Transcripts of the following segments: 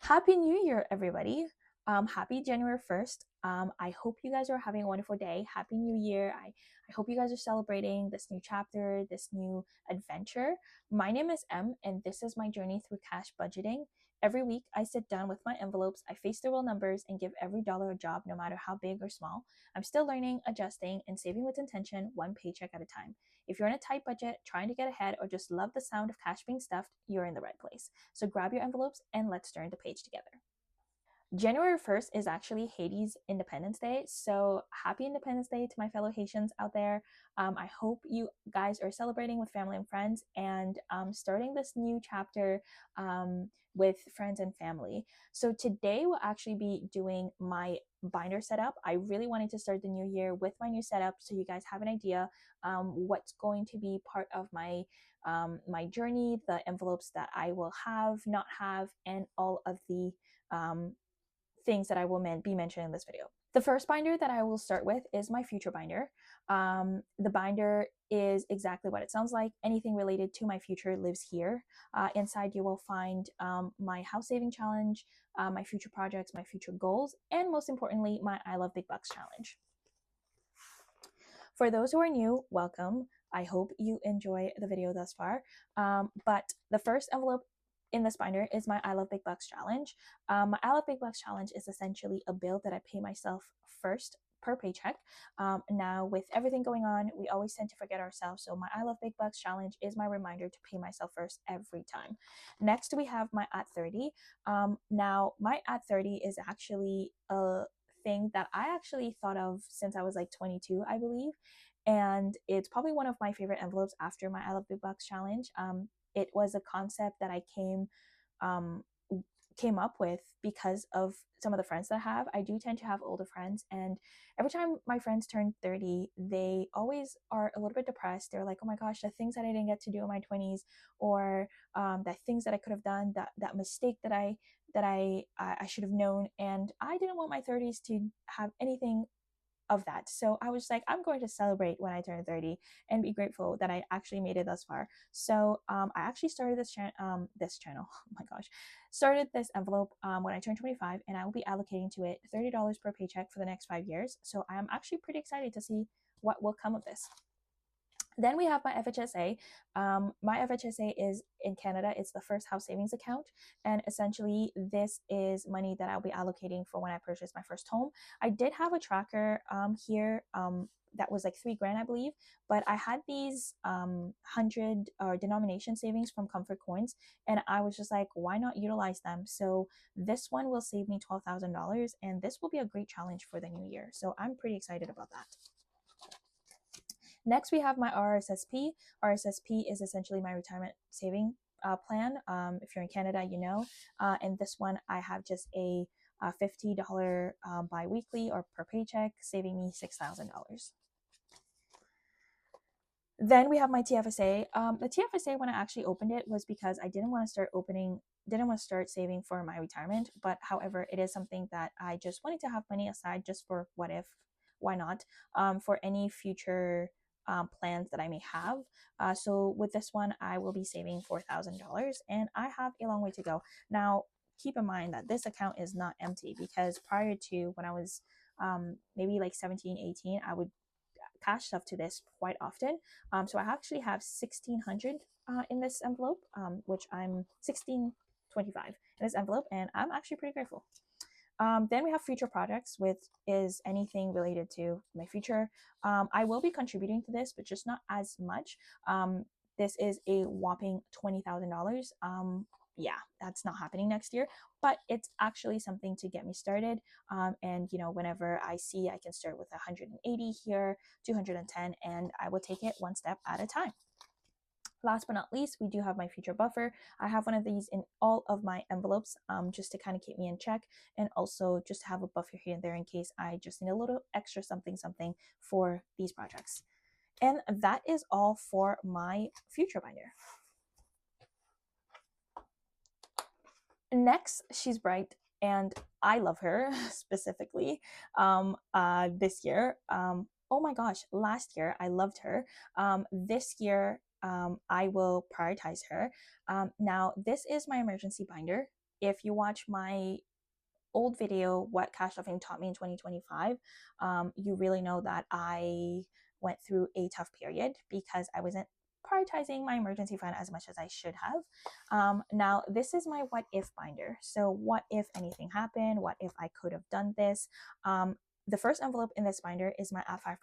Happy New Year, everybody. Happy January 1st. I hope you guys are having a wonderful day. Happy New Year. I hope you guys are celebrating this new chapter, this new adventure. My name is Em, and this is my journey through cash budgeting. Every week, I sit down with my envelopes, I face the real numbers, and give every dollar a job, no matter how big or small. I'm still learning, adjusting, and saving with intention, one paycheck at a time. If you're on a tight budget, trying to get ahead, or just love the sound of cash being stuffed, you're in the right place. So grab your envelopes and let's turn the page together. January 1st is actually Haiti's Independence Day. So happy Independence Day to my fellow Haitians out there. I hope you guys are celebrating with family and friends and starting this new chapter with friends and family. So today we'll actually be doing my binder setup. I really wanted to start the new year with my new setup so you guys have an idea what's going to be part of my journey, the envelopes that I will have, not have, and all of the things that I will be mentioning in this video. The first binder that I will start with is my future binder. The binder is exactly what it sounds like. Anything related to my future lives here. Inside you will find my house saving challenge, my future projects, my future goals, and most importantly, my I Love Big Bucks challenge. For those who are new, welcome. I hope you enjoy the video thus far. But the first envelope in this binder is my I Love Big Bucks challenge. My I Love Big Bucks challenge is essentially a bill that I pay myself first per paycheck. Now, with everything going on, we always tend to forget ourselves. So my I Love Big Bucks challenge is my reminder to pay myself first every time. Next, we have my at 30. Now, my at 30 is actually a thing that I actually thought of since I was like 22, I believe. And it's probably one of my favorite envelopes after my I Love Big Bucks challenge. It was a concept that I um, came up with because of some of the friends that I have. I do tend to have older friends, and every time my friends turn 30, they always are a little bit depressed. They're like, oh my gosh, the things that I didn't get to do in my 20s, or the things that I could have done, that mistake that I should have known. And I didn't want my 30s to have anything of that. So I was like, I'm going to celebrate when I turn 30 and be grateful that I actually made it thus far. So I actually started this channel. Oh my gosh, started this envelope when I turned 25, and I will be allocating to it $30 per paycheck for the next 5 years. So I am actually pretty excited to see what will come of this. Then we have my FHSA. My FHSA is in Canada. It's the first house savings account. And essentially, this is money that I'll be allocating for when I purchase my first home. I did have a tracker here that was like $3,000, I believe. But I had these 100 denomination savings from Comfort Coins. And I was just like, why not utilize them? So this one will save me $12,000. And this will be a great challenge for the new year. So I'm pretty excited about that. Next, we have my RSSP. RSSP is essentially my retirement saving plan. If you're in Canada, you know. And this one, I have just a $50 bi-weekly or per paycheck, saving me $6,000. Then we have my TFSA. The TFSA, when I actually opened it, was because I didn't want to start saving for my retirement. But however, it is something that I just wanted to have money aside just for what if, why not, for any future plans that I may have. So with this one, I will be saving $4,000, and I have a long way to go. Now, keep in mind that this account is not empty, because prior to when I was maybe like 17, 18, I would cash stuff to this quite often. So I actually have 1,600 in this envelope, which I'm 1,625 in this envelope, and I'm actually pretty grateful. Then we have future projects, which is anything related to my future. I will be contributing to this, but just not as much. This is a whopping $20,000. Yeah, that's not happening next year, but it's actually something to get me started. And whenever I see I can start with 180 here, 210, and I will take it one step at a time. Last but not least, we do have my future buffer. I have one of these in all of my envelopes, just to kind of keep me in check, and also just to have a buffer here and there in case I just need a little extra something for these projects. And that is all for my future binder. Next, she's bright, and I love her specifically this year. Oh my gosh, last year I loved her. This year I will prioritize her. Now, this is my emergency binder. if you watch my old video, What Cash Stuffing Taught Me in 2025, you really know that I went through a tough period because I wasn't prioritizing my emergency fund as much as I should have. Now, this is my what if binder. So, what if anything happened? What if I could have done this? The first envelope in this binder is my at 5%.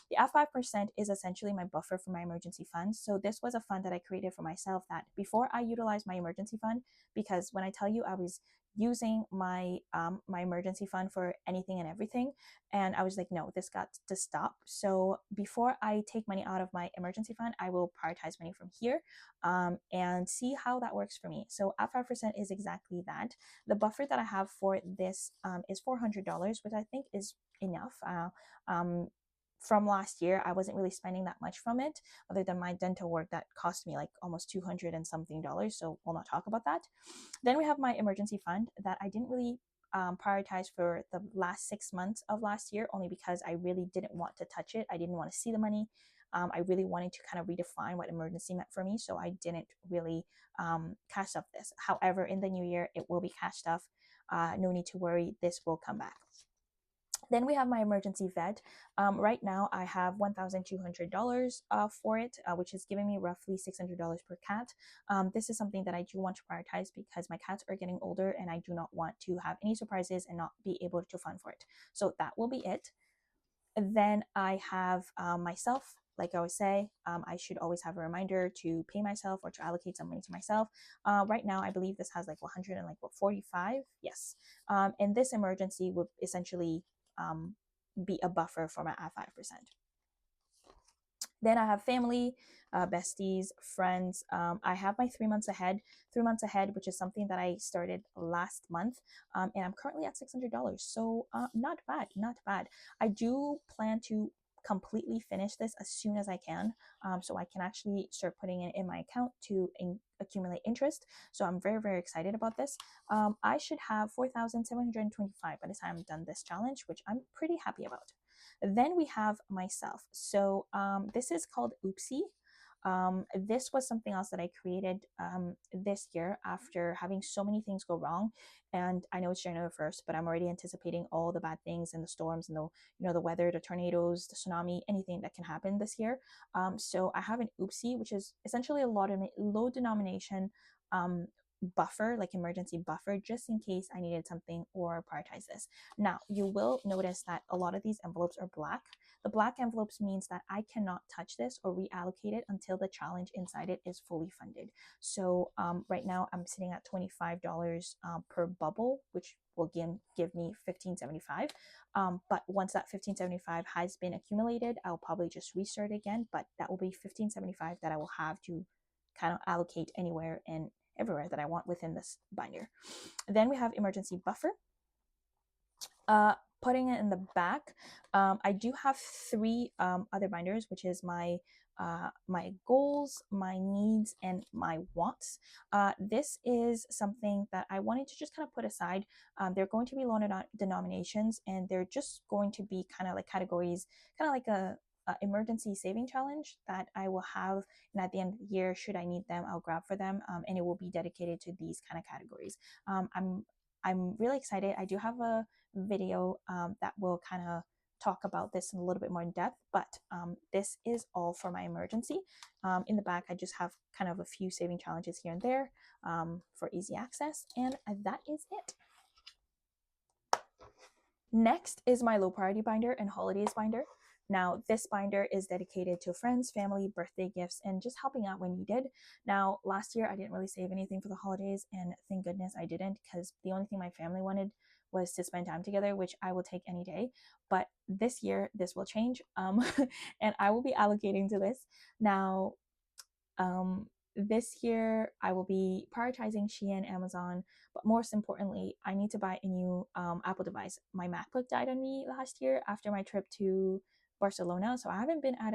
The at 5% is essentially my buffer for my emergency fund. So this was a fund that I created for myself that before I utilized my emergency fund, because when I tell you I was using my my emergency fund for anything and everything, and I was like, no, this got to stop. So before I take money out of my emergency fund, I will prioritize money from here, and see how that works for me. So at 5% is exactly that. The buffer that I have for this is $400, which I think is enough. From last year, I wasn't really spending that much from it, other than my dental work that cost me like almost 200 and something dollars. So we'll not talk about that. Then we have my emergency fund that I didn't really prioritize for the last 6 months of last year, only because I really didn't want to touch it. I didn't want to see the money. I really wanted to kind of redefine what emergency meant for me, so I didn't really cash stuff this. However, in the new year, it will be cash stuff. No need to worry, this will come back. Then we have my emergency vet. Right now, I have $1,200 for it, which is giving me roughly $600 per cat. This is something that I do want to prioritize because my cats are getting older and I do not want to have any surprises and not be able to fund for it. So that will be it. Then I have myself. Like I always say, I should always have a reminder to pay myself or to allocate some money to myself. Right now, I believe this has like 100 and like what 45. Yes, and this emergency would essentially be a buffer for my at 5%. Then I have family, besties, friends. I have my 3 months ahead, which is something that I started last month, and I'm currently at $600. So not bad, not bad. I do plan to completely finish this as soon as I can, so I can actually start putting it in my account to accumulate interest. So I'm very, very excited about this. I should have 4,725 by the time I'm done this challenge, which I'm pretty happy about. Then we have myself. So this is called Oopsie. This was something else that I created this year after having so many things go wrong. And I know it's January 1st, but I'm already anticipating all the bad things and the storms and the weather, the tornadoes, the tsunami, anything that can happen this year. So I have an Oopsie, which is essentially a low denomination buffer, like emergency buffer, just in case I needed something or prioritize this. Now, you will notice that a lot of these envelopes are black. The black envelopes means that I cannot touch this or reallocate it until the challenge inside it is fully funded. So right now I'm sitting at $25 per bubble, which will give me $15.75. But once that $15.75 has been accumulated, I'll probably just restart again, but that will be $15.75 that I will have to kind of allocate anywhere and everywhere that I want within this binder. Then we have emergency buffer. Putting it in the back, I do have three other binders, which is my my goals, my needs, and my wants. This is something that I wanted to just kind of put aside. They're going to be low denominations, and they're just going to be kind of like categories, kind of like a emergency saving challenge that I will have, and at the end of the year, should I need them, I'll grab for them, and it will be dedicated to these kind of categories. I'm really excited. I do have a video that will kind of talk about this in a little bit more in depth, but this is all for my emergency. In the back, I just have kind of a few saving challenges here and there for easy access, and that is it. Next is my low priority binder and holidays binder. Now, this binder is dedicated to friends, family, birthday gifts, and just helping out when needed. Now, last year I didn't really save anything for the holidays, and thank goodness I didn't, because the only thing my family wanted was to spend time together, which I will take any day. But this year, this will change, and I will be allocating to this. Now, this year I will be prioritizing Shein, Amazon, but most importantly, I need to buy a new Apple device. My MacBook died on me last year after my trip to Barcelona, so I've been out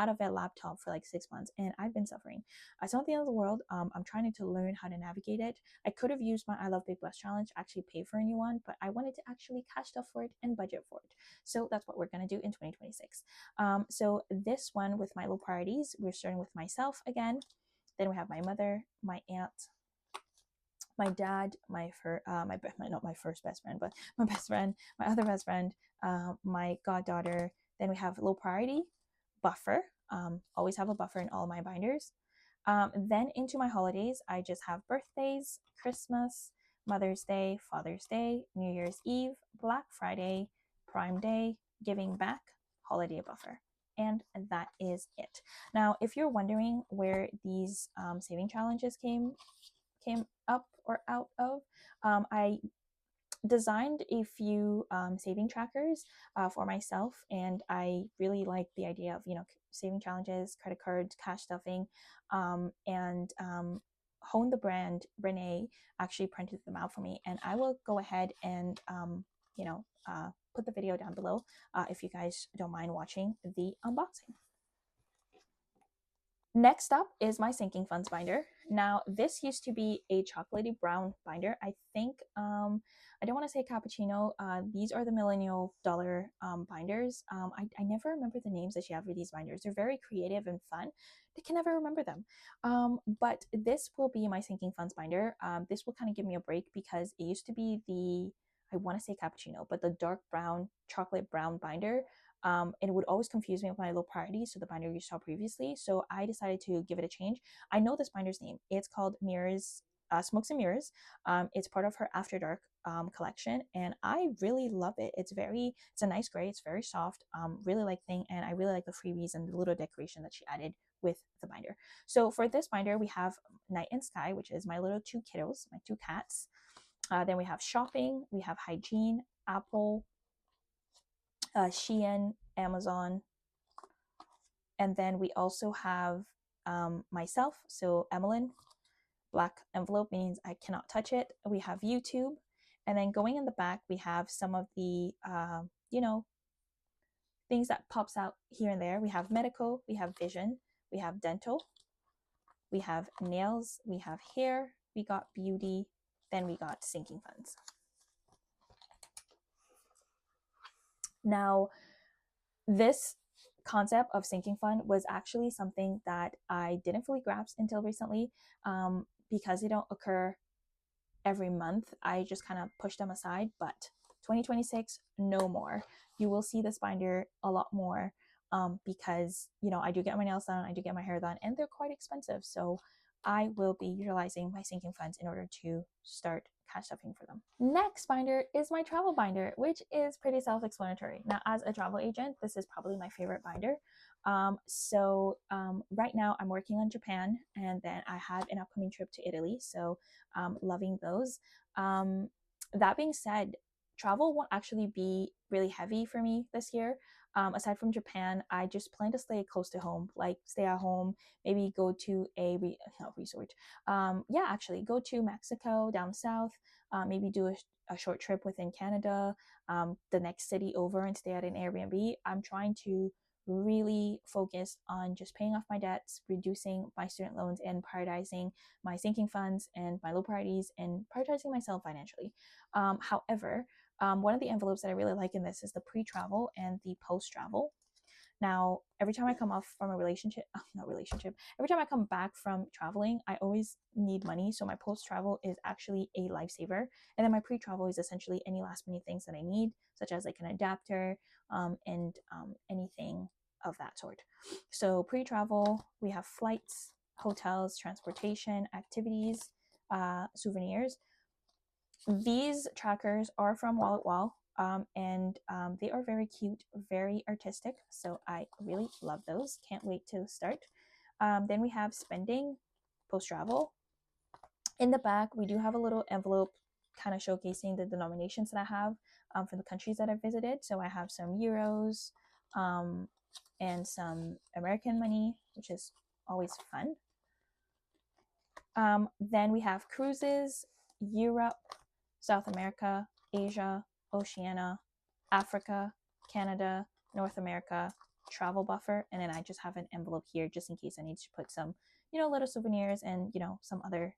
of a laptop for like 6 months, and I've been suffering. It's not the end of the world. I'm trying to learn how to navigate it. I could have used my I Love Big Bless challenge to actually pay for a new one, but I wanted to actually cash stuff for it and budget for it. So that's what we're gonna do in 2026. So this one with my low priorities, we're starting with myself again. Then we have my mother, my aunt, my dad, not my first best friend, but my best friend, my other best friend, my goddaughter. Then we have low priority, buffer. Always have a buffer in all my binders. Then into my holidays, I just have birthdays, Christmas, Mother's Day, Father's Day, New Year's Eve, Black Friday, Prime Day, Giving Back, holiday buffer. And that is it. Now, if you're wondering where these saving challenges came up or out of, I designed a few saving trackers for myself, and I really like the idea of saving challenges, credit cards, cash stuffing, and Hone the brand Renee actually printed them out for me, and I will go ahead and put the video down below if you guys don't mind watching the unboxing. Next up is my sinking funds binder. Now, this used to be a chocolatey brown binder. I think, I don't want to say cappuccino. These are the millennial dollar binders. I never remember the names that you have for these binders. They're very creative and fun. I can never remember them. But this will be my sinking funds binder. This will kind of give me a break because it used to be I want to say cappuccino, but the dark brown, chocolate brown binder. And it would always confuse me with my low priority, so the binder you saw previously. So I decided to give it a change. I know this binder's name. It's called Mirrors, Smokes and Mirrors. It's part of her After Dark collection, and I really love it. It's a nice gray. It's very soft. Really like thing, and I really like the freebies and the little decoration that she added with the binder. So for this binder, we have Night and Sky, which is my little two kiddos, my two cats. Then we have shopping. We have hygiene, Apple, Shein, Amazon, and then we also have myself, so Emeline. Black envelope means I cannot touch it. We have YouTube, and then going in the back we have some of the things that pops out here and there. We have medical, we have vision, we have dental, we have nails, we have hair, we got beauty, then we got sinking funds. Now, this concept of sinking fund was actually something that I didn't fully grasp until recently, because they don't occur every month. I just kind of pushed them aside, but 2026, no more. You will see this binder a lot more, because I do get my nails done, I do get my hair done, and they're quite expensive. So I will be utilizing my sinking funds in order to start cash stuffing for them. Next binder is my travel binder, which is pretty self-explanatory. Now, as a travel agent, this is probably my favorite binder. Right now I'm working on Japan, and then I have an upcoming trip to Italy. So loving those. That being said, travel won't actually be really heavy for me this year. Aside from Japan, I just plan to stay close to home, like stay at home, maybe go to resort. Actually go to Mexico, down south, maybe do a short trip within Canada, the next city over, and stay at an Airbnb. I'm trying to really focus on just paying off my debts, reducing my student loans, and prioritizing my sinking funds and my low priorities, and prioritizing myself financially. However, one of the envelopes that I really like in this is the pre-travel and the post-travel. Now, every time I come off from a every time I come back from traveling, I always need money. So my post-travel is actually a lifesaver. And then my pre-travel is essentially any last minute things that I need, such as like an adapter, and anything of that sort. So pre-travel, we have flights, hotels, transportation, activities, souvenirs. These trackers are from Wallet Wall, and they are very cute, very artistic. So I really love those. Can't wait to start. Then we have spending, post-travel. In the back, we do have a little envelope kind of showcasing the denominations that I have from the countries that I've visited. So I have some euros and some American money, which is always fun. Then we have cruises, Europe, South America, Asia, Oceania, Africa, Canada, North America, travel buffer, and then I just have an envelope here just in case I need to put some, little souvenirs and, some other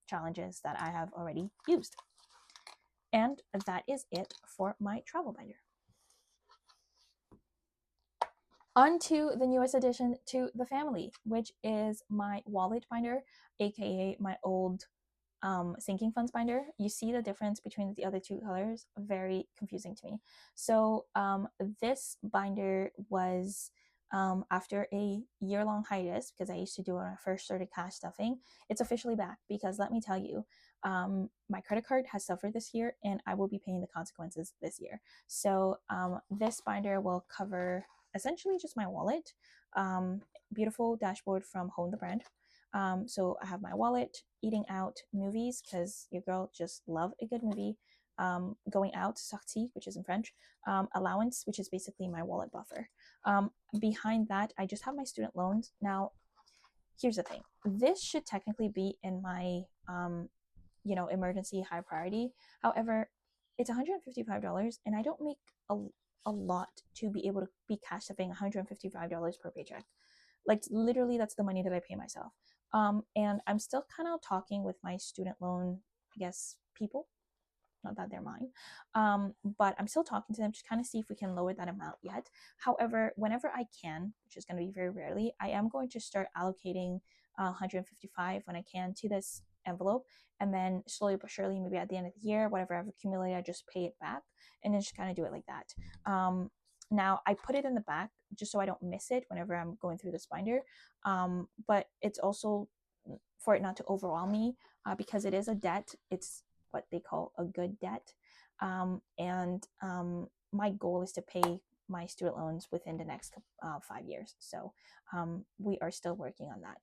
challenges that I have already used. And that is it for my travel binder. On to the newest addition to the family, which is my wallet binder, aka my old sinking funds binder. You see the difference between the other two colors? Very confusing to me. So this binder was after a year-long hiatus, because I used to do it when I first started cash stuffing. It's officially back because let me tell you, my credit card has suffered this year and I will be paying the consequences this year. So this binder will cover essentially just my wallet. Beautiful dashboard from Home the Brand. So I have my wallet, eating out, movies, because your girl just love a good movie, going out, sortie, which is in French, allowance, which is basically my wallet buffer. Behind that, I just have my student loans. Now, here's the thing. This should technically be in my, emergency high priority. However, it's $155 and I don't make a lot to be able to be cash stuffing $155 per paycheck. Like literally that's the money that I pay myself. And I'm still kind of talking with my student loan, I guess, people, not that they're mine, but I'm still talking to them to kind of see if we can lower that amount yet. However, whenever I can, which is going to be very rarely, I am going to start allocating 155 when I can to this envelope, and then slowly but surely, maybe at the end of the year, whatever I've accumulated, I just pay it back, and then just kind of do it like that. Now I put it in the back just so I don't miss it whenever I'm going through this binder, but it's also for it not to overwhelm me, because it is a debt. It's what they call a good debt, and my goal is to pay my student loans within the next 5 years. So we are still working on that.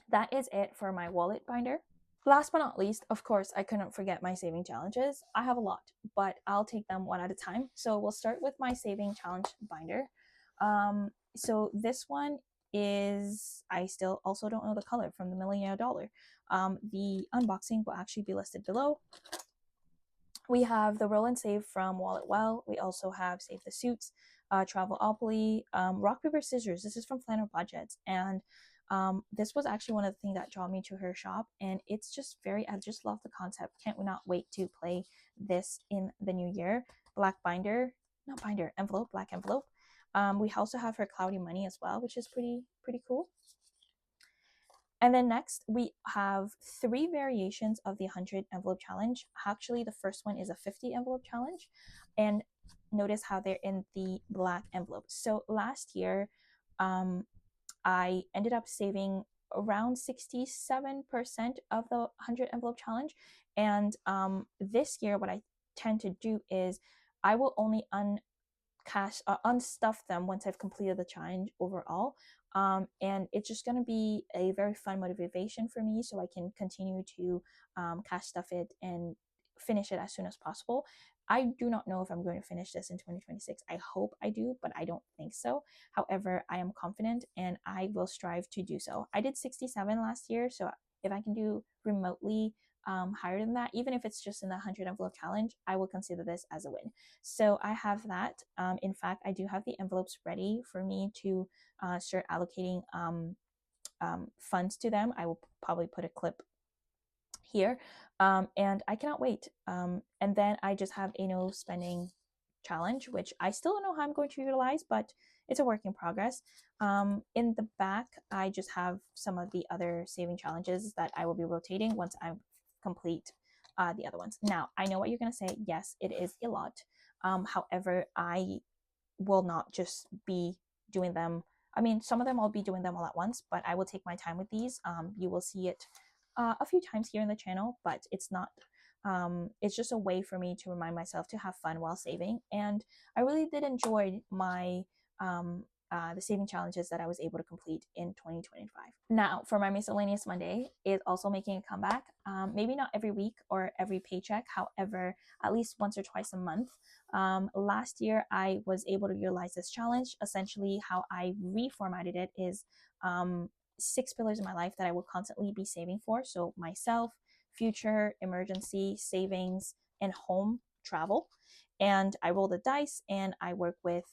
That is it for my wallet binder. Last but not least, of course, I couldn't forget my saving challenges. I have a lot, but I'll take them one at a time. So we'll start with my saving challenge binder. So this one is, I still also don't know the color, from the Millionaire Dollar. The unboxing will actually be listed below. We have the Roll and Save from Wallet Well. We also have Save the Suits, Travelopoly, Rock, Paper, Scissors. This is from Planner Budgets. And this was actually one of the things that drew me to her shop. And it's just I just love the concept. Can't not wait to play this in the new year. Black binder, not binder, envelope, black envelope. We also have her Cloudy Money as well, which is pretty cool. And then next, we have 3 variations of the 100 envelope challenge. Actually, the first one is a 50 envelope challenge. And notice how they're in the black envelope. So last year, I ended up saving around 67% of the 100 envelope challenge. And this year, what I tend to do is I will only unstuff them once I've completed the challenge overall. And it's just going to be a very fun motivation for me, so I can continue to cash stuff it and finish it as soon as possible. I do not know if I'm going to finish this in 2026. I hope I do, but I don't think so. However, I am confident and I will strive to do so. I did 67 last year, so if I can do remotely higher than that, even if it's just in the 100 envelope challenge, I will consider this as a win. So I have that. In fact, I do have the envelopes ready for me to start allocating funds to them. I will probably put a clip here, and I cannot wait. And then I just have a no spending challenge, which I still don't know how I'm going to utilize, but it's a work in progress. In the back, I just have some of the other saving challenges that I will be rotating once I complete the other ones. Now, I know what you're going to say. Yes, it is a lot. However, I will not just be doing them. I mean, some of them I'll be doing them all at once, but I will take my time with these. You will see it a few times here in the channel, but it's not, it's just a way for me to remind myself to have fun while saving. And I really did enjoy my the saving challenges that I was able to complete in 2025. Now, for my miscellaneous Monday, it's also making a comeback. Maybe not every week or every paycheck, however, at least once or twice a month. Last year, I was able to utilize this challenge. Essentially, how I reformatted it is 6 pillars in my life that I will constantly be saving for. So myself, future, emergency, savings, and home travel. And I roll the dice and I work with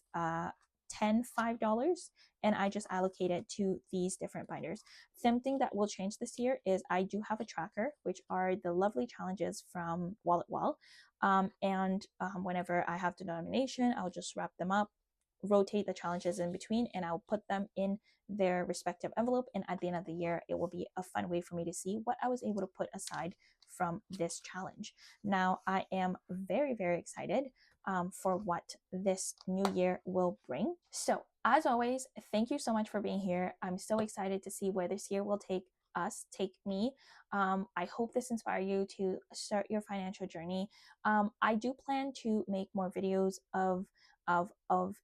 10 $5, and I just allocate it to these different binders. Something that will change this year is I do have a tracker, which are the lovely challenges from Wallet Well. And whenever I have denomination, I'll just wrap them up rotate the challenges in between, and I'll put them in their respective envelope. And at the end of the year, it will be a fun way for me to see what I was able to put aside from this challenge. Now, I am very, very excited for what this new year will bring. So, as always, thank you so much for being here. I'm so excited to see where this year will take me. I hope this inspires you to start your financial journey. I do plan to make more videos of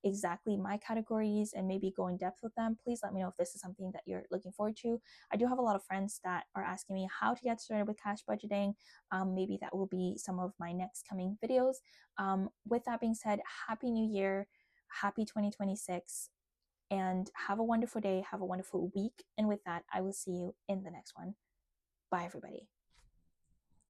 exactly my categories and maybe go in depth with them. Please let me know if this is something that you're looking forward to. I do have a lot of friends that are asking me how to get started with cash budgeting. Maybe that will be some of my next coming videos. With that being said, Happy New Year, happy 2026, and have a wonderful day, have a wonderful week. And with that, I will see you in the next one. Bye, everybody.